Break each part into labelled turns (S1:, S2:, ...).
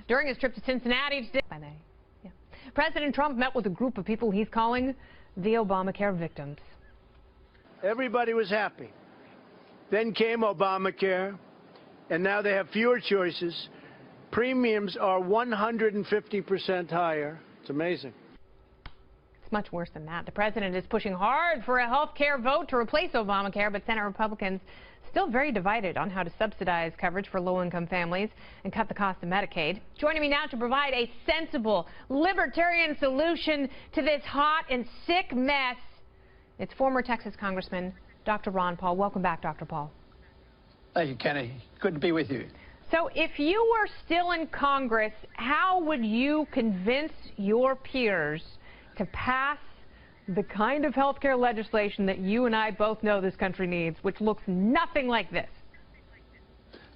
S1: During his trip to Cincinnati today, President Trump met with a group of people he's calling the Obamacare victims.
S2: Everybody was happy. Then came Obamacare, and now they have fewer choices. Premiums are 150% higher. It's amazing.
S1: It's much worse than that. The president is pushing hard for a health care vote to replace Obamacare, but Senate Republicans still very divided on how to subsidize coverage for low-income families and cut the cost of Medicaid. Joining me now to provide a sensible, libertarian solution to this hot and sick mess, it's former Texas Congressman Dr. Ron Paul. Welcome back, Dr. Paul.
S3: Thank you, Kenny. Good to be with you.
S1: So if you were still in Congress, how would you convince your peers to pass the kind of health care legislation that you and I both know this country needs, which looks nothing like this?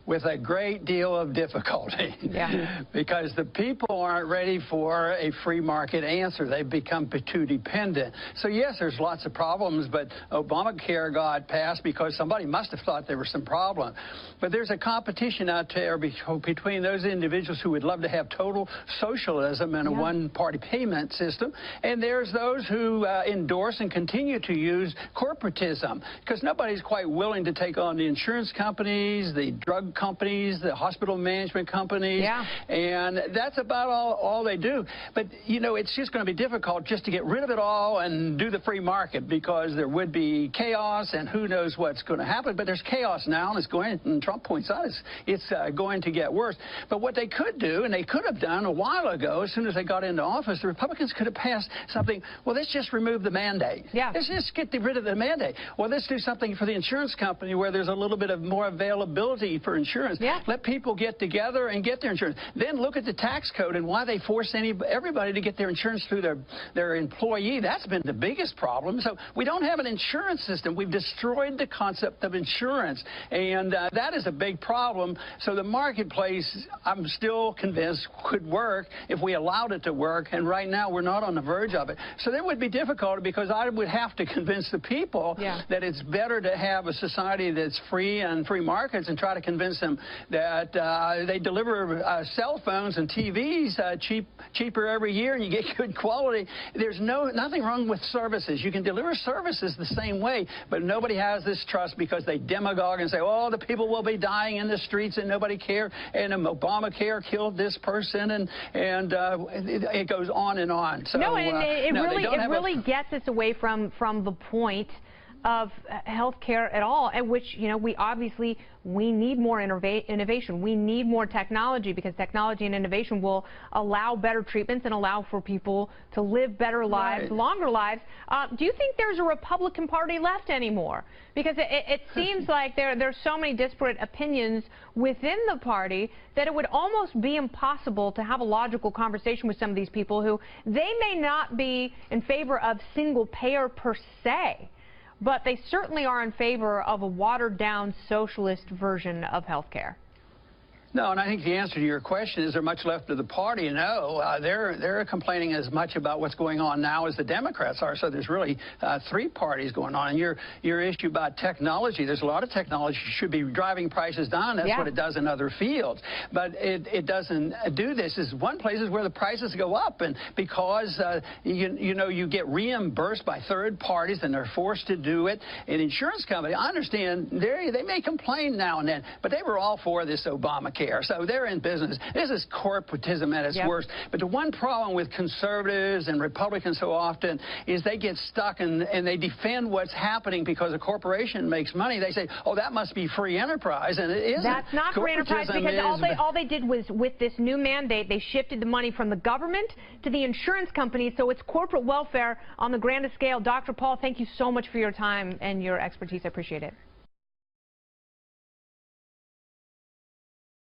S3: With a great deal of difficulty, because the people aren't ready for a free market answer. They've become too dependent. So yes, there's lots of problems, but Obamacare got passed because somebody must have thought there was some problem. But there's a competition out there between those individuals who would love to have total socialism and a one-party payment system, and there's those who endorse and continue to use corporatism, because nobody's quite willing to take on the insurance companies, the drug companies, the hospital management companies, and that's about all they do. But, you know, it's just going to be difficult just to get rid of it all and do the free market, because there would be chaos and who knows what's going to happen. But there's chaos now, and it's going, and Trump points out, it's going to get worse. But what they could do, and they could have done a while ago, as soon as they got into office, the Republicans could have passed something, well, let's just remove the mandate. Let's just get rid of the mandate. Well, let's do something for the insurance company where there's a little bit of more availability for insurance. Let people get together and get their insurance. Then look at the tax code and why they force everybody to get their insurance through their employee. That's been the biggest problem. So we don't have an insurance system. We've destroyed the concept of insurance, and that is a big problem. So the marketplace, I'm still convinced, could work if we allowed it to work, and right now we're not on the verge of it. So there would be difficulty, because I would have to convince the people that it's better to have a society that's free and free markets, and try to convince them that they deliver cell phones and TVs cheaper every year, and you get good quality. There's nothing wrong with services. You can deliver services the same way, but nobody has this trust, because they demagogue and say, oh, the people will be dying in the streets and nobody cares, and Obamacare killed this person, and it goes on and on. So,
S1: it really gets us away from the point of health care at all, at which, you know, we need more innovation. We need more technology, because technology and innovation will allow better treatments and allow for people to live better lives, longer lives. Do you think there's a Republican Party left anymore? Because it seems like there's so many disparate opinions within the party that it would almost be impossible to have a logical conversation with some of these people who they may not be in favor of single payer per se, but they certainly are in favor of a watered-down socialist version of health care.
S3: No, and I think the answer to your question, is there much left of the party? No, they're complaining as much about what's going on now as the Democrats are. So there's really three parties going on. And your issue about technology, there's a lot of technology should be driving prices down. That's what it does in other fields. But it doesn't do this. Is one place is where the prices go up, and because you get reimbursed by third parties, and they're forced to do it. An insurance company, I understand, they may complain now and then, but they were all for this Obamacare. So they're in business. This is corporatism at its worst. But the one problem with conservatives and Republicans so often is they get stuck and they defend what's happening because a corporation makes money. They say, oh, that must be free enterprise, and it isn't.
S1: That's not free enterprise, because all they did was, with this new mandate, they shifted the money from the government to the insurance companies, so it's corporate welfare on the grandest scale. Dr. Paul, thank you so much for your time and your expertise. I appreciate it.